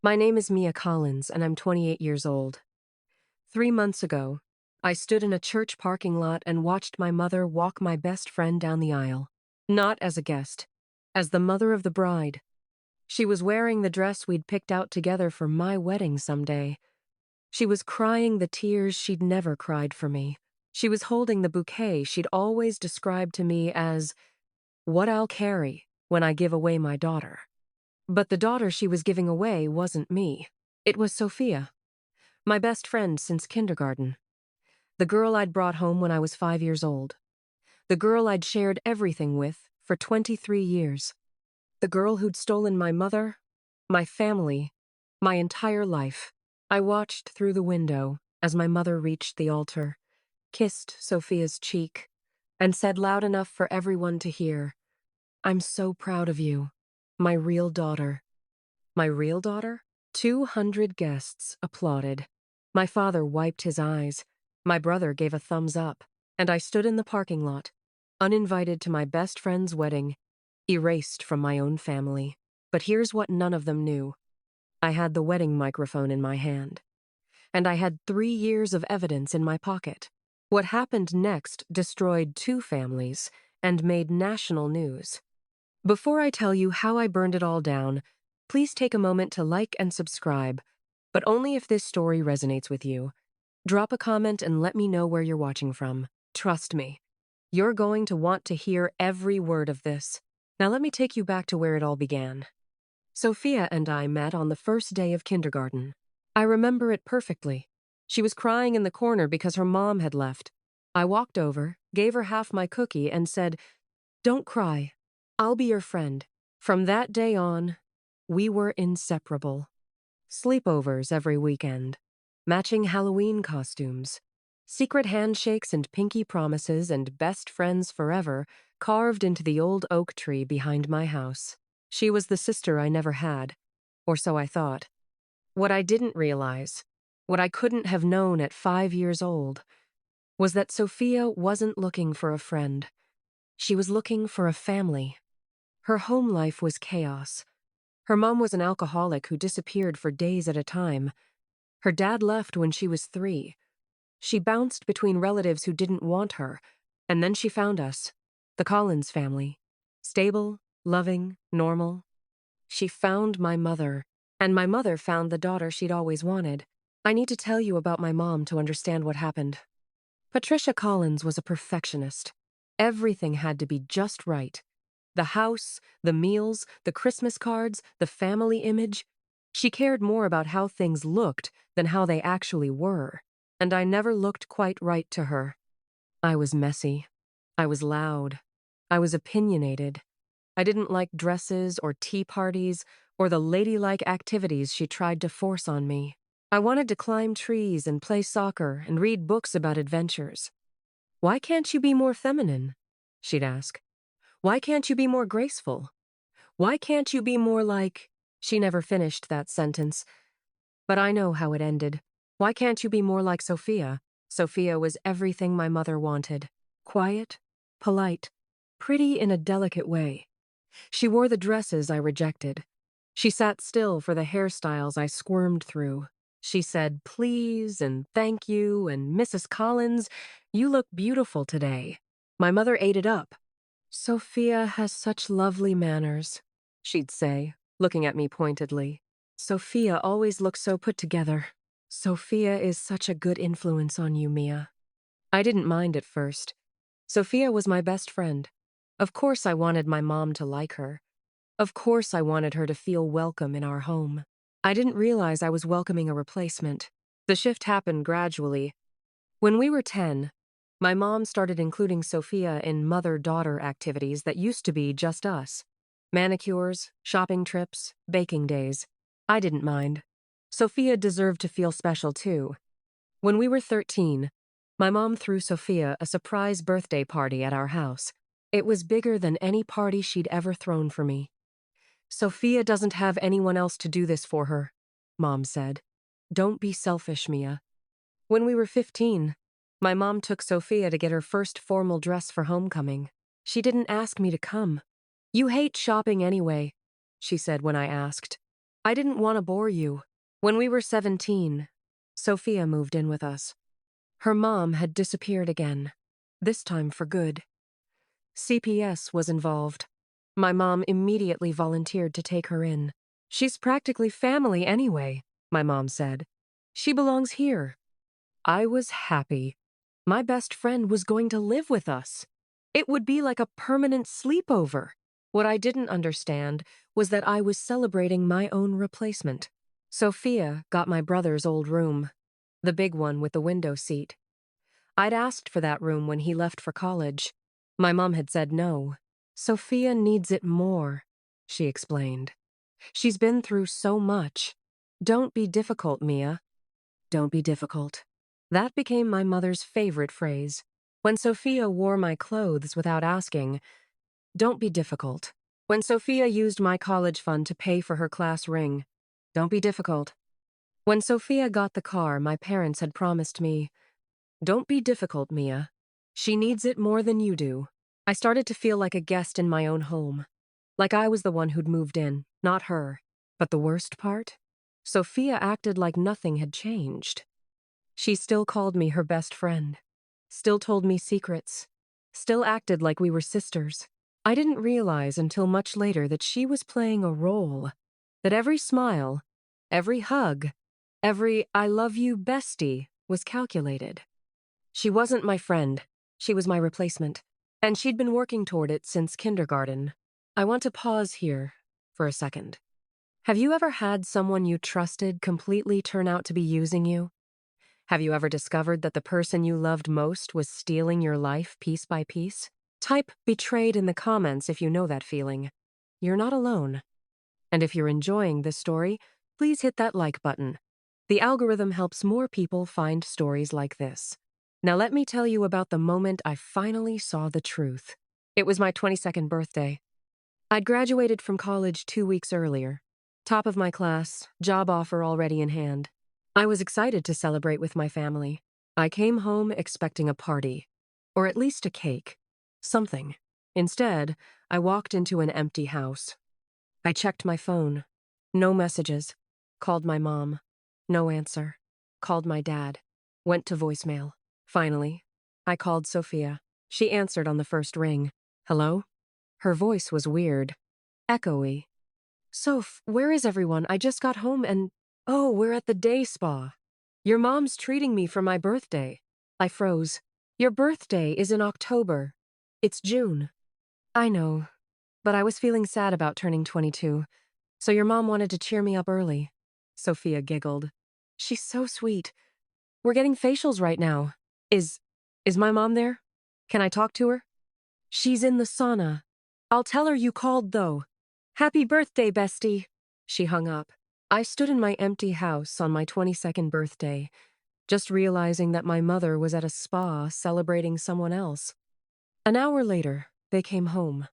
My name is Mia Collins, and I'm 28 years old. 3 months ago, I stood in a church parking lot and watched my mother walk my best friend down the aisle. Not as a guest, as the mother of the bride. She was wearing the dress we'd picked out together for my wedding someday. She was crying the tears she'd never cried for me. She was holding the bouquet she'd always described to me as what I'll carry when I give away my daughter. But the daughter she was giving away wasn't me. It was Sophia, my best friend since kindergarten. The girl I'd brought home when I was 5 years old. The girl I'd shared everything with for 23 years. The girl who'd stolen my mother, my family, my entire life. I watched through the window as my mother reached the altar, kissed Sophia's cheek, and said loud enough for everyone to hear, "I'm so proud of you, my real daughter." My real daughter? 200 guests applauded. My father wiped his eyes. My brother gave a thumbs up. And I stood in the parking lot, uninvited to my best friend's wedding, erased from my own family. But here's what none of them knew. I had the wedding microphone in my hand. And I had 3 years of evidence in my pocket. What happened next destroyed two families and made national news. Before I tell you how I burned it all down, please take a moment to like and subscribe, but only if this story resonates with you. Drop a comment and let me know where you're watching from. Trust me, you're going to want to hear every word of this. Now let me take you back to where it all began. Sophia and I met on the first day of kindergarten. I remember it perfectly. She was crying in the corner because her mom had left. I walked over, gave her half my cookie, and said, "Don't cry. I'll be your friend." From that day on, we were inseparable. Sleepovers every weekend, matching Halloween costumes, secret handshakes and pinky promises and best friends forever carved into the old oak tree behind my house. She was the sister I never had, or so I thought. What I didn't realize, what I couldn't have known at 5 years old, was that Sophia wasn't looking for a friend. She was looking for a family. Her home life was chaos. Her mom was an alcoholic who disappeared for days at a time. Her dad left when she was 3. She bounced between relatives who didn't want her, and then she found us, the Collins family. Stable, loving, normal. She found my mother, and my mother found the daughter she'd always wanted. I need to tell you about my mom to understand what happened. Patricia Collins was a perfectionist. Everything had to be just right. The house, the meals, the Christmas cards, the family image. She cared more about how things looked than how they actually were, and I never looked quite right to her. I was messy. I was loud. I was opinionated. I didn't like dresses or tea parties or the ladylike activities she tried to force on me. I wanted to climb trees and play soccer and read books about adventures. "Why can't you be more feminine?" she'd ask. "Why can't you be more graceful? Why can't you be more like—" She never finished that sentence, but I know how it ended. "Why can't you be more like Sophia?" Sophia was everything my mother wanted. Quiet, polite, pretty in a delicate way. She wore the dresses I rejected. She sat still for the hairstyles I squirmed through. She said please and thank you and "Mrs. Collins, you look beautiful today." My mother ate it up. "Sophia has such lovely manners," she'd say, looking at me pointedly. "Sophia always looks so put together. Sophia is such a good influence on you, Mia." I didn't mind at first. Sophia was my best friend. Of course I wanted my mom to like her. Of course I wanted her to feel welcome in our home. I didn't realize I was welcoming a replacement. The shift happened gradually. When we were 10, my mom started including Sophia in mother-daughter activities that used to be just us. Manicures, shopping trips, baking days. I didn't mind. Sophia deserved to feel special too. When we were 13, my mom threw Sophia a surprise birthday party at our house. It was bigger than any party she'd ever thrown for me. "Sophia doesn't have anyone else to do this for her," Mom said. "Don't be selfish, Mia." When we were 15, my mom took Sophia to get her first formal dress for homecoming. She didn't ask me to come. "You hate shopping anyway," she said when I asked. I didn't want to bore you. When we were 17, Sophia moved in with us. Her mom had disappeared again, this time for good. CPS was involved. My mom immediately volunteered to take her in. She's practically family anyway, my mom said. She belongs here. I was happy. My best friend was going to live with us. It would be like a permanent sleepover. What I didn't understand was that I was celebrating my own replacement. Sophia got my brother's old room, the big one with the window seat. I'd asked for that room when he left for college. My mom had said no. Sophia needs it more, she explained. She's been through so much. Don't be difficult, Mia. Don't be difficult. That became my mother's favorite phrase. When Sophia wore my clothes without asking, don't be difficult. When Sophia used my college fund to pay for her class ring, don't be difficult. When Sophia got the car my parents had promised me, don't be difficult, Mia. She needs it more than you do. I started to feel like a guest in my own home. Like I was the one who'd moved in, not her. But the worst part? Sophia acted like nothing had changed. She still called me her best friend. Still told me secrets. Still acted like we were sisters. I didn't realize until much later that she was playing a role. That every smile, every hug, every I love you bestie was calculated. She wasn't my friend. She was my replacement. And she'd been working toward it since kindergarten. I want to pause here for a second. Have you ever had someone you trusted completely turn out to be using you? Have you ever discovered that the person you loved most was stealing your life piece by piece? Type betrayed in the comments if you know that feeling. You're not alone. And if you're enjoying this story, please hit that like button. The algorithm helps more people find stories like this. Now let me tell you about the moment I finally saw the truth. It was my 22nd birthday. I'd graduated from college 2 weeks earlier. Top of my class, job offer already in hand. I was excited to celebrate with my family. I came home expecting a party, or at least a cake, something. Instead, I walked into an empty house. I checked my phone. No messages. Called my mom. No answer. Called my dad. Went to voicemail. Finally, I called Sophia. She answered on the first ring. Hello? Her voice was weird. Echoey. Soph, where is everyone? I just got home and... Oh, we're at the day spa. Your mom's treating me for my birthday. I froze. Your birthday is in October. It's June. I know, but I was feeling sad about turning 22, so your mom wanted to cheer me up early. Sophia giggled. She's so sweet. We're getting facials right now. Is my mom there? Can I talk to her? She's in the sauna. I'll tell her you called, though. Happy birthday, bestie. She hung up. I stood in my empty house on my 22nd birthday, just realizing that my mother was at a spa celebrating someone else. An hour later, they came home.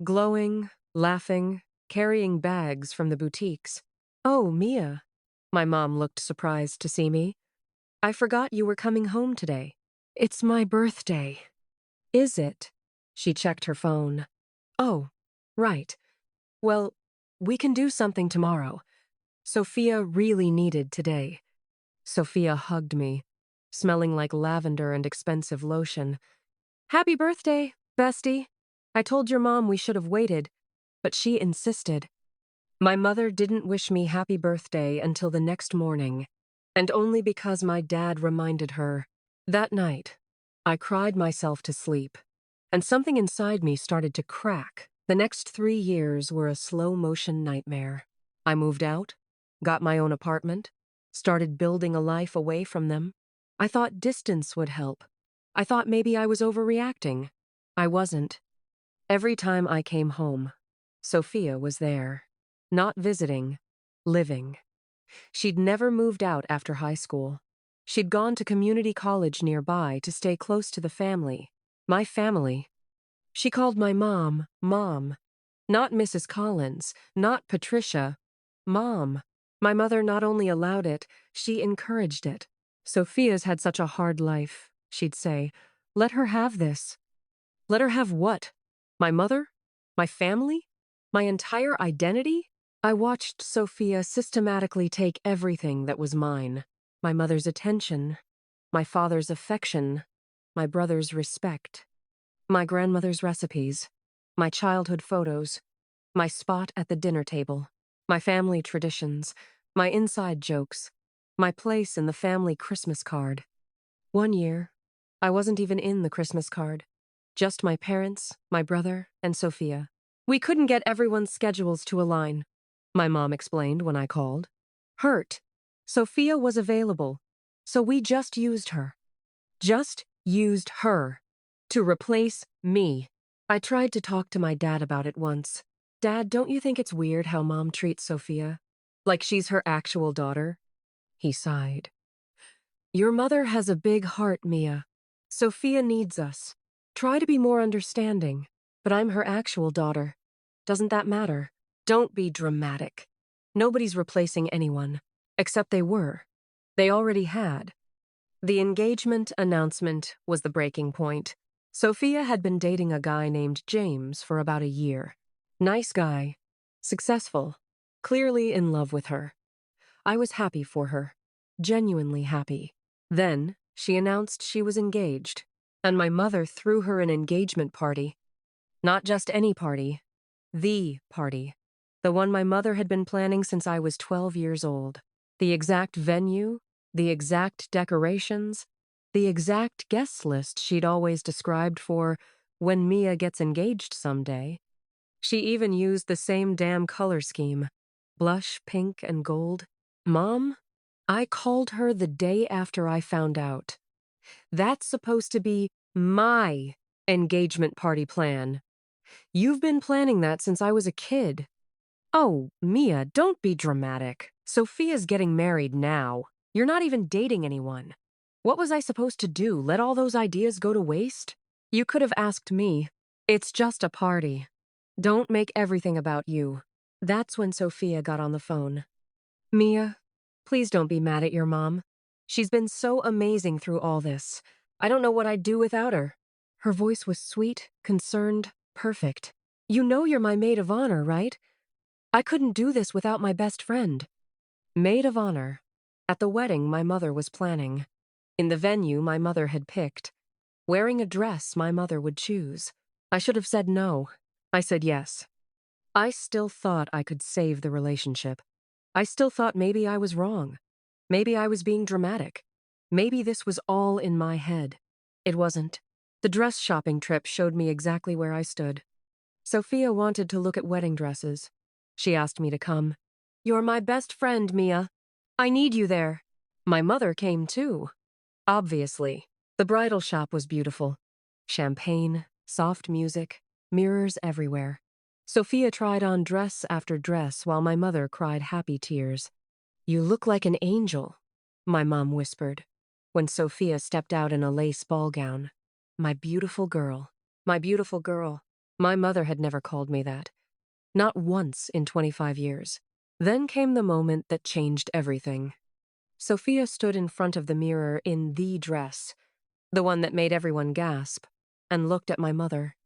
Glowing, laughing, carrying bags from the boutiques. Oh, Mia. My mom looked surprised to see me. I forgot you were coming home today. It's my birthday. Is it? She checked her phone. Oh, right. Well, we can do something tomorrow. Sophia really needed today. Sophia hugged me, smelling like lavender and expensive lotion. Happy birthday, bestie. I told your mom we should have waited, but she insisted. My mother didn't wish me happy birthday until the next morning, and only because my dad reminded her. That night, I cried myself to sleep, and something inside me started to crack. The next 3 years were a slow-motion nightmare. I moved out, got my own apartment, started building a life away from them. I thought distance would help. I thought maybe I was overreacting. I wasn't. Every time I came home, Sophia was there. Not visiting, living. She'd never moved out after high school. She'd gone to community college nearby to stay close to the family. My family. She called my mom, Mom. Not Mrs. Collins, not Patricia. Mom. My mother not only allowed it, she encouraged it. Sophia's had such a hard life, she'd say. Let her have this. Let her have what? My mother? My family? My entire identity? I watched Sophia systematically take everything that was mine: my mother's attention, my father's affection, my brother's respect, my grandmother's recipes, my childhood photos, my spot at the dinner table, my family traditions, my inside jokes, my place in the family Christmas card. One year, I wasn't even in the Christmas card. Just my parents, my brother, and Sophia. We couldn't get everyone's schedules to align, my mom explained when I called. Hurt. Sophia was available, so we just used her. Just used her to replace me. I tried to talk to my dad about it once. Dad, don't you think it's weird how Mom treats Sophia? Like she's her actual daughter? He sighed. Your mother has a big heart, Mia. Sophia needs us. Try to be more understanding. But I'm her actual daughter. Doesn't that matter? Don't be dramatic. Nobody's replacing anyone. Except they were. They already had. The engagement announcement was the breaking point. Sophia had been dating a guy named James for about a year. Nice guy. Successful. Clearly in love with her. I was happy for her. Genuinely happy. Then, she announced she was engaged, and my mother threw her an engagement party. Not just any party. The party. The one my mother had been planning since I was 12 years old. The exact venue, the exact decorations, the exact guest list she'd always described for when Mia gets engaged someday. She even used the same damn color scheme. Blush, pink, and gold. Mom, I called her the day after I found out. That's supposed to be my engagement party plan. You've been planning that since I was a kid. Oh, Mia, don't be dramatic. Sophia's getting married now. You're not even dating anyone. What was I supposed to do, let all those ideas go to waste? You could have asked me. It's just a party. Don't make everything about you. That's when Sophia got on the phone. Mia, please don't be mad at your mom. She's been so amazing through all this. I don't know what I'd do without her. Her voice was sweet, concerned, perfect. You know you're my maid of honor, right? I couldn't do this without my best friend. Maid of honor. At the wedding my mother was planning. In the venue my mother had picked. Wearing a dress my mother would choose. I should have said no. I said yes. I still thought I could save the relationship. I still thought maybe I was wrong. Maybe I was being dramatic. Maybe this was all in my head. It wasn't. The dress shopping trip showed me exactly where I stood. Sophia wanted to look at wedding dresses. She asked me to come. You're my best friend, Mia. I need you there. My mother came too. Obviously. The bridal shop was beautiful. Champagne, soft music, mirrors everywhere. Sophia tried on dress after dress while my mother cried happy tears. You look like an angel, my mom whispered, when Sophia stepped out in a lace ball gown. My beautiful girl. My beautiful girl. My mother had never called me that. Not once in 25 years. Then came the moment that changed everything. Sophia stood in front of the mirror in the dress, the one that made everyone gasp, and looked at my mother.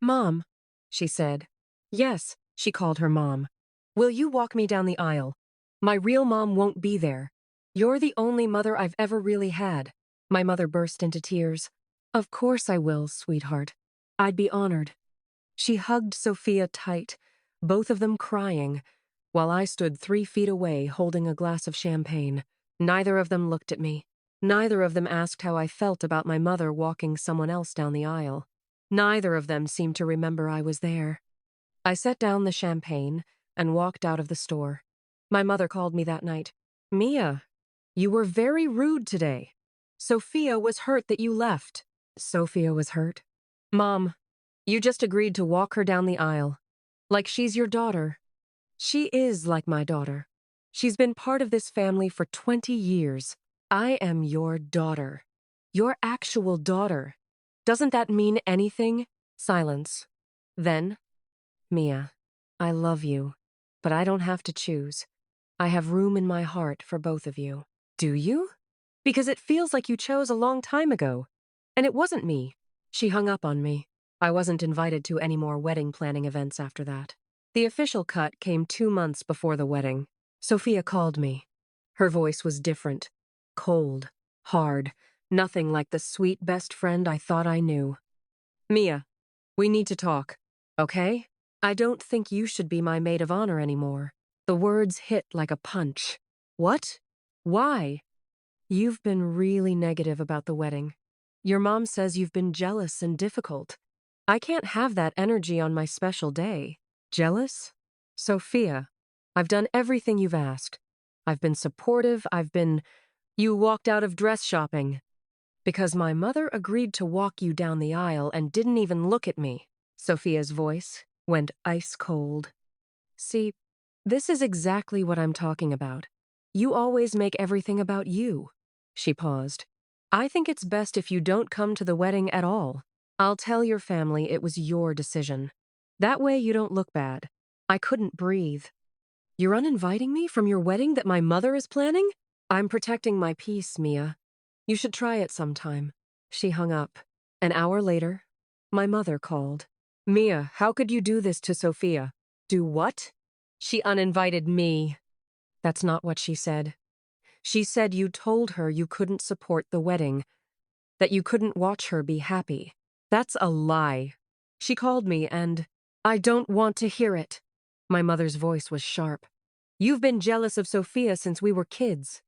Mom, she said. Yes, she called her mom. Will you walk me down the aisle? My real mom won't be there. You're the only mother I've ever really had. My mother burst into tears. Of course I will, sweetheart. I'd be honored. She hugged Sophia tight, both of them crying, while I stood 3 feet away holding a glass of champagne. Neither of them looked at me. Neither of them asked how I felt about my mother walking someone else down the aisle. Neither of them seemed to remember I was there. I set down the champagne and walked out of the store. My mother called me that night. Mia, you were very rude today. Sophia was hurt that you left. Sophia was hurt? Mom, you just agreed to walk her down the aisle. Like she's your daughter. She is like my daughter. She's been part of this family for 20 years. I am your daughter. Your actual daughter. Doesn't that mean anything? Silence. Then, Mia, I love you, but I don't have to choose. I have room in my heart for both of you. Do you? Because it feels like you chose a long time ago. And it wasn't me. She hung up on me. I wasn't invited to any more wedding planning events after that. The official cut came 2 months before the wedding. Sophia called me. Her voice was different. Cold. Hard. Nothing like the sweet best friend I thought I knew. Mia, we need to talk. Okay? I don't think you should be my maid of honor anymore. The words hit like a punch. What? Why? You've been really negative about the wedding. Your mom says you've been jealous and difficult. I can't have that energy on my special day. Jealous? Sophia, I've done everything you've asked. I've been supportive, You walked out of dress shopping. Because my mother agreed to walk you down the aisle and didn't even look at me. Sophia's voice went ice cold. See, this is exactly what I'm talking about. You always make everything about you. She paused. I think it's best if you don't come to the wedding at all. I'll tell your family it was your decision. That way you don't look bad. I couldn't breathe. You're uninviting me from your wedding that my mother is planning? I'm protecting my peace, Mia. You should try it sometime. She hung up. An hour later, my mother called. Mia, how could you do this to Sophia? Do what? She uninvited me. That's not what she said. She said you told her you couldn't support the wedding, that you couldn't watch her be happy. That's a lie. She called me and I don't want to hear it. My mother's voice was sharp. You've been jealous of Sophia since we were kids.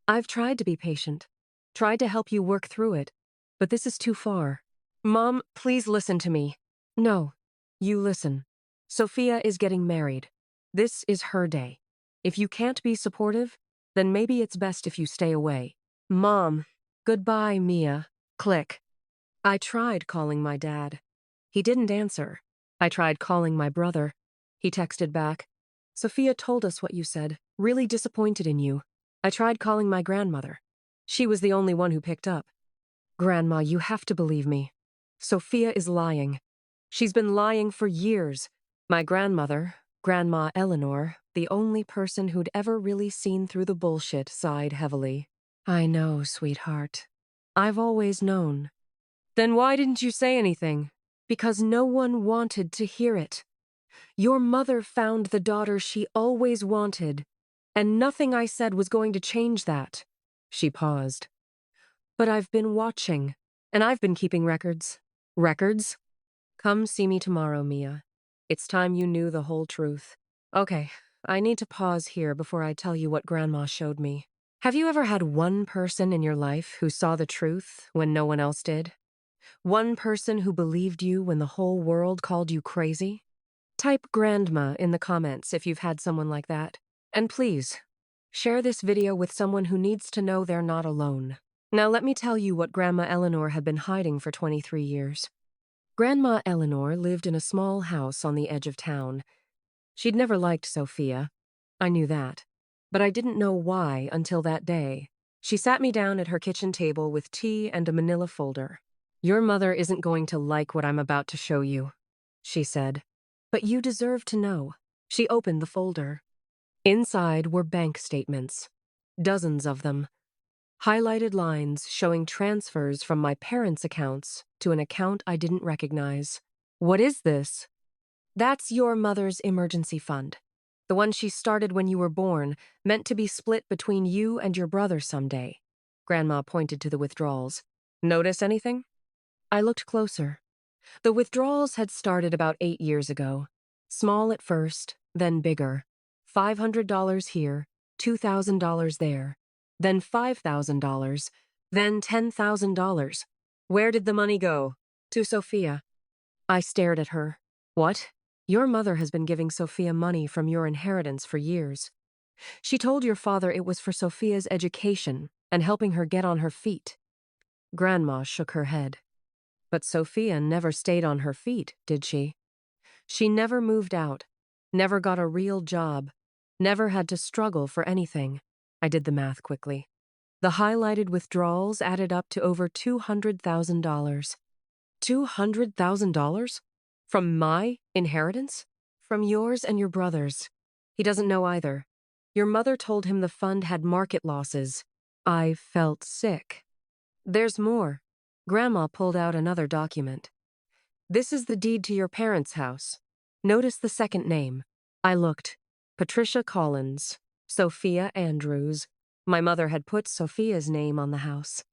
I've tried to be patient, tried to help you work through it, but this is too far. Mom, please listen to me. No, you listen. Sophia is getting married. This is her day. If you can't be supportive, then maybe it's best if you stay away. Mom, goodbye, Mia. Click. I tried calling my dad. He didn't answer. I tried calling my brother. He texted back. Sophia told us what you said. Really disappointed in you. I tried calling my grandmother. She was the only one who picked up. Grandma, you have to believe me. Sophia is lying. She's been lying for years. My grandmother, Grandma Eleanor, the only person who'd ever really seen through the bullshit, sighed heavily. I know, sweetheart. I've always known. Then why didn't you say anything? Because no one wanted to hear it. Your mother found the daughter she always wanted, and nothing I said was going to change that. She paused. But I've been watching, and I've been keeping records. Records? Come see me tomorrow, Mia. It's time you knew the whole truth. Okay, I need to pause here before I tell you what Grandma showed me. Have you ever had one person in your life who saw the truth when no one else did? One person who believed you when the whole world called you crazy? Type grandma in the comments if you've had someone like that. And please, share this video with someone who needs to know they're not alone. Now let me tell you what Grandma Eleanor had been hiding for 23 years. Grandma Eleanor lived in a small house on the edge of town. She'd never liked Sophia. I knew that. But I didn't know why until that day. She sat me down at her kitchen table with tea and a manila folder. Your mother isn't going to like what I'm about to show you, she said. But you deserve to know. She opened the folder. Inside were bank statements. Dozens of them. Highlighted lines showing transfers from my parents' accounts to an account I didn't recognize. What is this? That's your mother's emergency fund. The one she started when you were born, meant to be split between you and your brother someday. Grandma pointed to the withdrawals. Notice anything? I looked closer. The withdrawals had started about 8 years ago. Small at first, then bigger. $500 here, $2,000 there, then $5,000, then $10,000. Where did the money go? To Sophia. I stared at her. What? Your mother has been giving Sophia money from your inheritance for years. She told your father it was for Sophia's education and helping her get on her feet. Grandma shook her head. But Sophia never stayed on her feet, did she? She never moved out, never got a real job, never had to struggle for anything. I did the math quickly. The highlighted withdrawals added up to over $200,000. $200,000? From my inheritance? From yours and your brother's. He doesn't know either. Your mother told him the fund had market losses. I felt sick. There's more. Grandma pulled out another document. This is the deed to your parents' house. Notice the second name. I looked. Patricia Collins. Sophia Andrews. My mother had put Sophia's name on the house.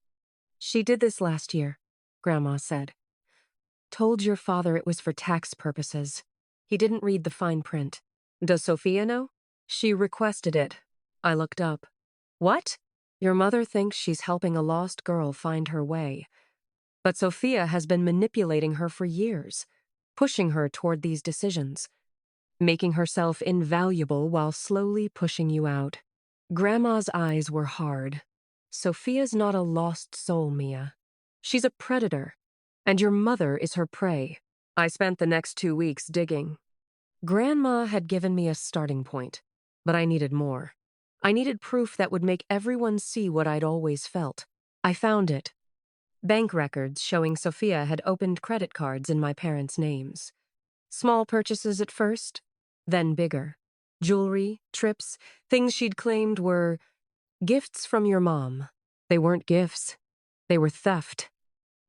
She did this last year, Grandma said. Told your father it was for tax purposes. He didn't read the fine print. Does Sophia know? She requested it. I looked up. What? Your mother thinks she's helping a lost girl find her way. But Sophia has been manipulating her for years, pushing her toward these decisions, making herself invaluable while slowly pushing you out. Grandma's eyes were hard. Sophia's not a lost soul, Mia. She's a predator, and your mother is her prey. I spent the next 2 weeks digging. Grandma had given me a starting point, but I needed more. I needed proof that would make everyone see what I'd always felt. I found it. Bank records showing Sophia had opened credit cards in my parents' names. Small purchases at first, then bigger. Jewelry, trips, things she'd claimed were gifts from your mom. They weren't gifts. They were theft.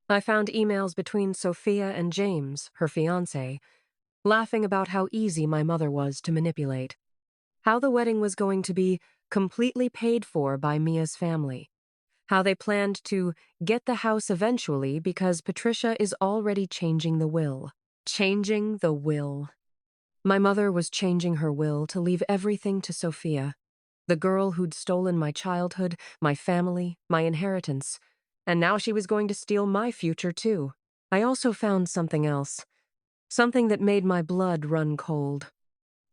I found emails between Sophia and James, her fiancé, laughing about how easy my mother was to manipulate. How the wedding was going to be completely paid for by Mia's family. How they planned to get the house eventually because Patricia is already changing the will. Changing the will. My mother was changing her will to leave everything to Sophia, the girl who'd stolen my childhood, my family, my inheritance, and now she was going to steal my future too. I also found something else, something that made my blood run cold.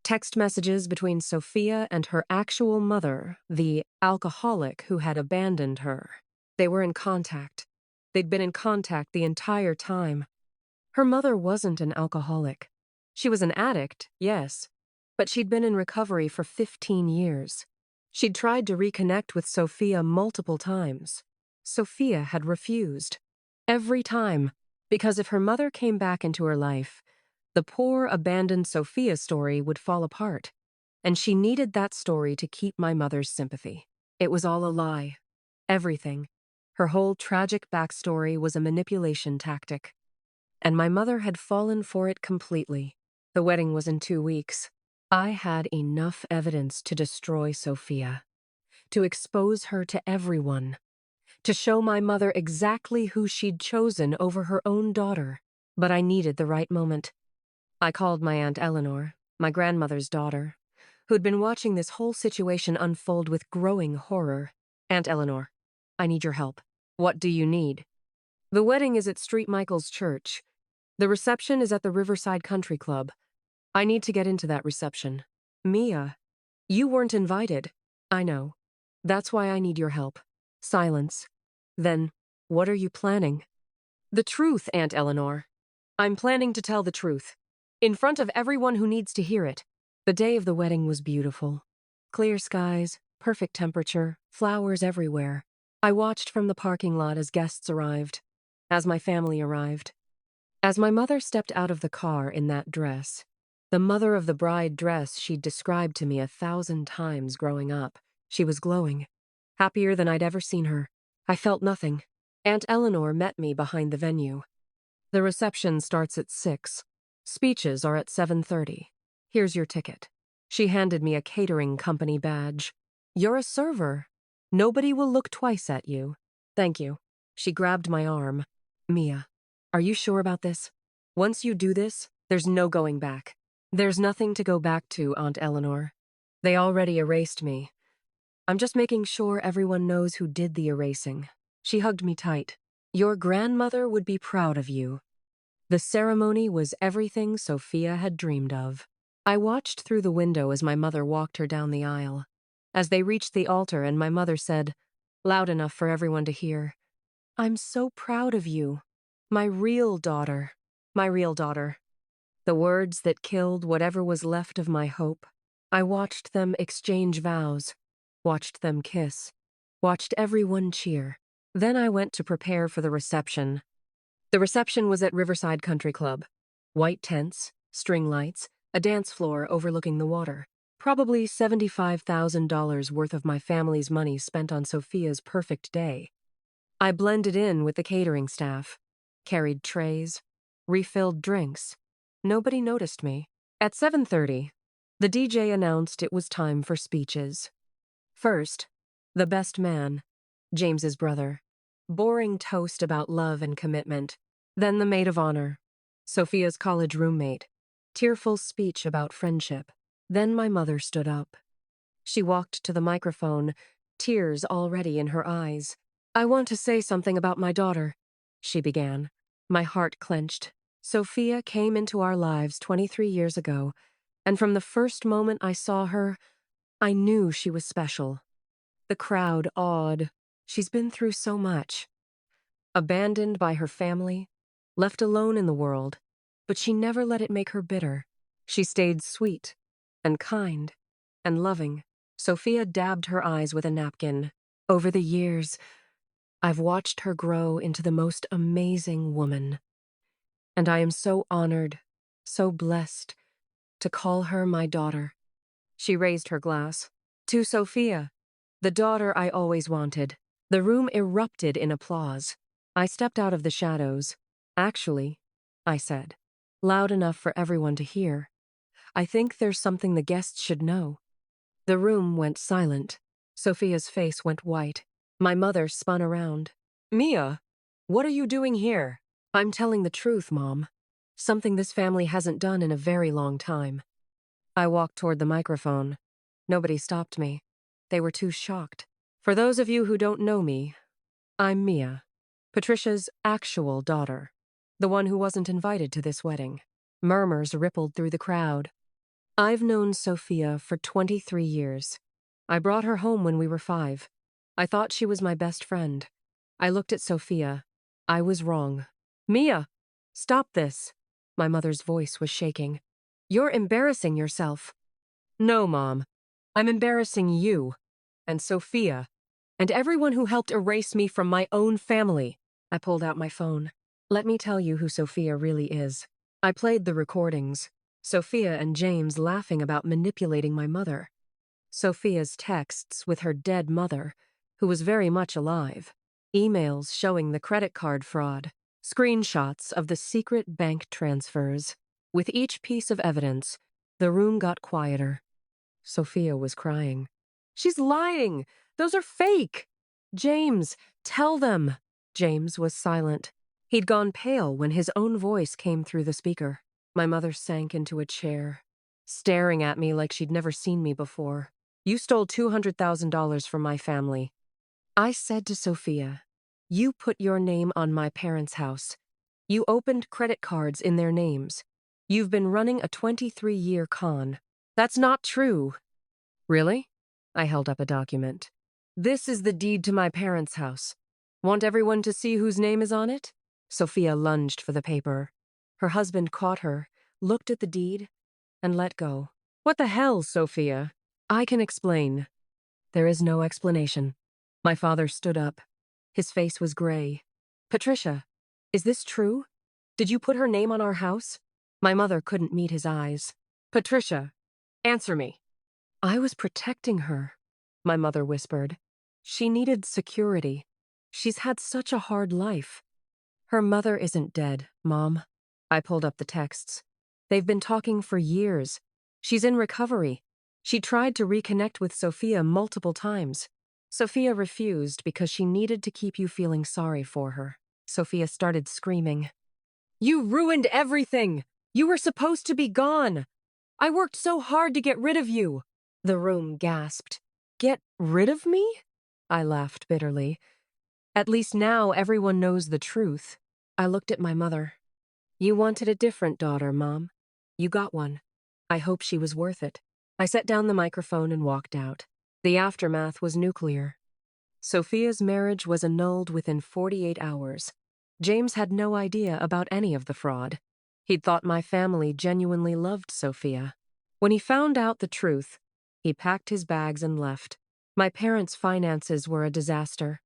Text messages between Sophia and her actual mother, the alcoholic who had abandoned her. They were in contact. They'd been in contact the entire time. Her mother wasn't an alcoholic. She was an addict, yes, but she'd been in recovery for 15 years. She'd tried to reconnect with Sophia multiple times. Sophia had refused. Every time, because if her mother came back into her life, the poor, abandoned Sophia story would fall apart, and she needed that story to keep my mother's sympathy. It was all a lie. Everything. Her whole tragic backstory was a manipulation tactic. And my mother had fallen for it completely. The wedding was in 2 weeks. I had enough evidence to destroy Sophia, to expose her to everyone, to show my mother exactly who she'd chosen over her own daughter. But I needed the right moment. I called my Aunt Eleanor, my grandmother's daughter, who'd been watching this whole situation unfold with growing horror. Aunt Eleanor, I need your help. What do you need? The wedding is at St. Michael's Church. The reception is at the Riverside Country Club. I need to get into that reception. Mia, you weren't invited. I know. That's why I need your help. Silence. Then, what are you planning? The truth, Aunt Eleanor. I'm planning to tell the truth. In front of everyone who needs to hear it. The day of the wedding was beautiful. Clear skies, perfect temperature, flowers everywhere. I watched from the parking lot as guests arrived, as my family arrived. As my mother stepped out of the car in that dress, the mother of the bride dress she'd described to me 1,000 times growing up, she was glowing, happier than I'd ever seen her. I felt nothing. Aunt Eleanor met me behind the venue. The reception starts at 6. Speeches are at 7:30. Here's your ticket. She handed me a catering company badge. You're a server. Nobody will look twice at you. Thank you. She grabbed my arm. Mia, are you sure about this? Once you do this, there's no going back. There's nothing to go back to, Aunt Eleanor. They already erased me. I'm just making sure everyone knows who did the erasing. She hugged me tight. Your grandmother would be proud of you. The ceremony was everything Sophia had dreamed of. I watched through the window as my mother walked her down the aisle. As they reached the altar and my mother said, loud enough for everyone to hear, I'm so proud of you. My real daughter. My real daughter. The words that killed whatever was left of my hope. I watched them exchange vows, watched them kiss, watched everyone cheer. Then I went to prepare for the reception. The reception was at Riverside Country Club. White tents, string lights, a dance floor overlooking the water. Probably $75,000 worth of my family's money spent on Sophia's perfect day. I blended in with the catering staff, carried trays, refilled drinks. Nobody noticed me. At 7:30, the DJ announced it was time for speeches. First, the best man, James's brother. Boring toast about love and commitment. Then the maid of honor, Sophia's college roommate. Tearful speech about friendship. Then my mother stood up. She walked to the microphone, tears already in her eyes. "I want to say something about my daughter," she began. My heart clenched. Sophia came into our lives 23 years ago, and from the first moment I saw her, I knew she was special. The crowd awed. She's been through so much. Abandoned by her family, left alone in the world, but she never let it make her bitter. She stayed sweet and kind and loving. Sophia dabbed her eyes with a napkin. Over the years, I've watched her grow into the most amazing woman. And I am so honored, so blessed, to call her my daughter. She raised her glass. To Sophia, the daughter I always wanted. The room erupted in applause. I stepped out of the shadows. "Actually," I said, loud enough for everyone to hear, "I think there's something the guests should know." The room went silent. Sophia's face went white. My mother spun around. "Mia, what are you doing here?" "I'm telling the truth, Mom. Something this family hasn't done in a very long time." I walked toward the microphone. Nobody stopped me. They were too shocked. For those of you who don't know me, I'm Mia, Patricia's actual daughter, the one who wasn't invited to this wedding. Murmurs rippled through the crowd. I've known Sophia for 23 years. I brought her home when we were 5. I thought she was my best friend. I looked at Sophia. I was wrong. "Mia, stop this." My mother's voice was shaking. "You're embarrassing yourself." "No, Mom. I'm embarrassing you, and Sophia, and everyone who helped erase me from my own family." I pulled out my phone. "Let me tell you who Sophia really is." I played the recordings. Sophia and James laughing about manipulating my mother. Sophia's texts with her dead mother, who was very much alive. Emails showing the credit card fraud. Screenshots of the secret bank transfers. With each piece of evidence, the room got quieter. Sophia was crying. "She's lying! Those are fake! James, tell them!" James was silent. He'd gone pale when his own voice came through the speaker. My mother sank into a chair, staring at me like she'd never seen me before. "You stole $200,000 from my family." I said to Sophia, "You put your name on my parents' house. You opened credit cards in their names. You've been running a 23-year con. That's not true." "Really?" I held up a document. "This is the deed to my parents' house. Want everyone to see whose name is on it?" Sophia lunged for the paper. Her husband caught her, looked at the deed, and let go. "What the hell, Sophia?" "I can explain." "There is no explanation." My father stood up. His face was gray. "Patricia, is this true? Did you put her name on our house?" My mother couldn't meet his eyes. "Patricia, answer me." "I was protecting her," my mother whispered. "She needed security. She's had such a hard life." "Her mother isn't dead, Mom." I pulled up the texts. "They've been talking for years. She's in recovery. She tried to reconnect with Sophia multiple times. Sophia refused because she needed to keep you feeling sorry for her." Sophia started screaming. "You ruined everything! You were supposed to be gone! I worked so hard to get rid of you!" The room gasped. "Get rid of me?" I laughed bitterly. "At least now everyone knows the truth." I looked at my mother. "You wanted a different daughter, Mom. You got one. I hope she was worth it." I set down the microphone and walked out. The aftermath was nuclear. Sophia's marriage was annulled within 48 hours. James had no idea about any of the fraud. He'd thought my family genuinely loved Sophia. When he found out the truth, he packed his bags and left. My parents' finances were a disaster.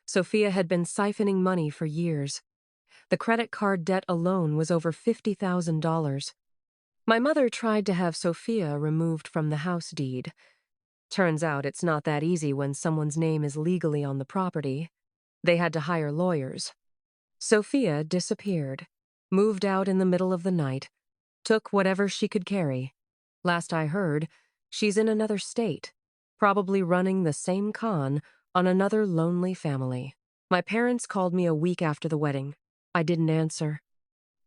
Sophia had been siphoning money for years. The credit card debt alone was over $50,000. My mother tried to have Sophia removed from the house deed. Turns out it's not that easy when someone's name is legally on the property. They had to hire lawyers. Sophia disappeared, moved out in the middle of the night, Took whatever she could carry. Last I heard, she's in another state, probably running the same con on another lonely family. My parents called me a week after the wedding. I didn't answer.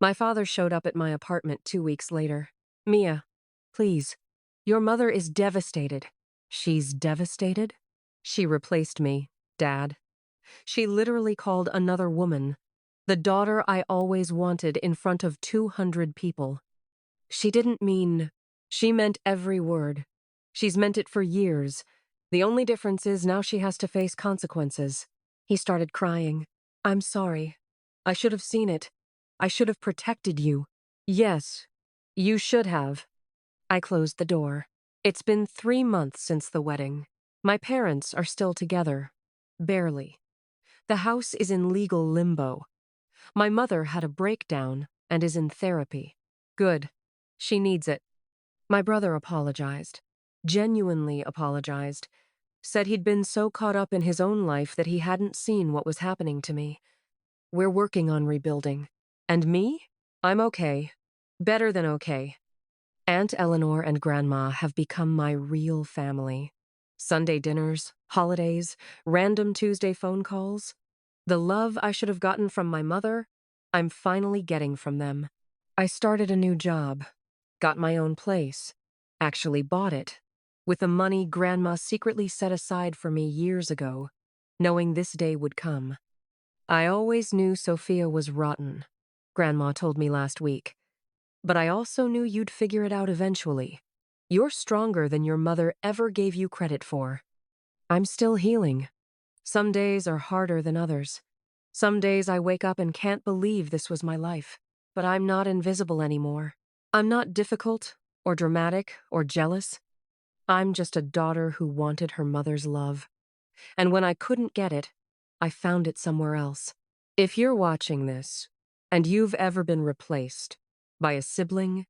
My father showed up at my apartment 2 weeks later. Mia, please. Your mother is devastated. She's devastated? She replaced me, Dad. She literally called another woman, the daughter I always wanted, in front of 200 people. She didn't mean. She meant every word. She's meant it for years. The only difference is now she has to face consequences. He started crying. I'm sorry. I should have seen it. I should have protected you. Yes, you should have. I closed the door. It's been 3 months since the wedding. My parents are still together. Barely. The house is in legal limbo. My mother had a breakdown and is in therapy. Good. She needs it. My brother apologized. Genuinely apologized. Said he'd been so caught up in his own life that he hadn't seen what was happening to me. We're working on rebuilding. And me? I'm okay. Better than okay. Aunt Eleanor and Grandma have become my real family. Sunday dinners, holidays, random Tuesday phone calls. The love I should have gotten from my mother, I'm finally getting from them. I started a new job. Got my own place. Actually bought it. With the money Grandma secretly set aside for me years ago, knowing this day would come. I always knew Sophia was rotten, Grandma told me last week. But I also knew you'd figure it out eventually. You're stronger than your mother ever gave you credit for. I'm still healing. Some days are harder than others. Some days I wake up and can't believe this was my life. But I'm not invisible anymore. I'm not difficult, or dramatic, or jealous. I'm just a daughter who wanted her mother's love. And when I couldn't get it, I found it somewhere else. If you're watching this, and you've ever been replaced by a sibling,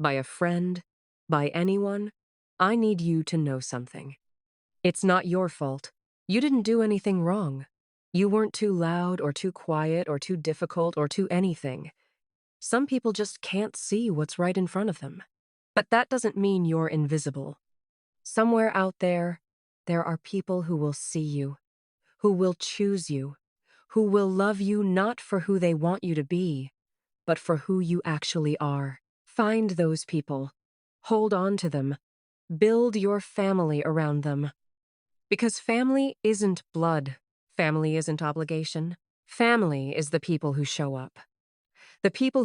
by a friend, by anyone, I need you to know something. It's not your fault. You didn't do anything wrong. You weren't too loud or too quiet or too difficult or too anything. Some people just can't see what's right in front of them. But that doesn't mean you're invisible. Somewhere out there are people who will see you, who will choose you, who will love you not for who they want you to be, but for who you actually are. Find those people. Hold on to them. Build your family around them. Because family isn't blood. Family isn't obligation. Family is the people who show up. The people who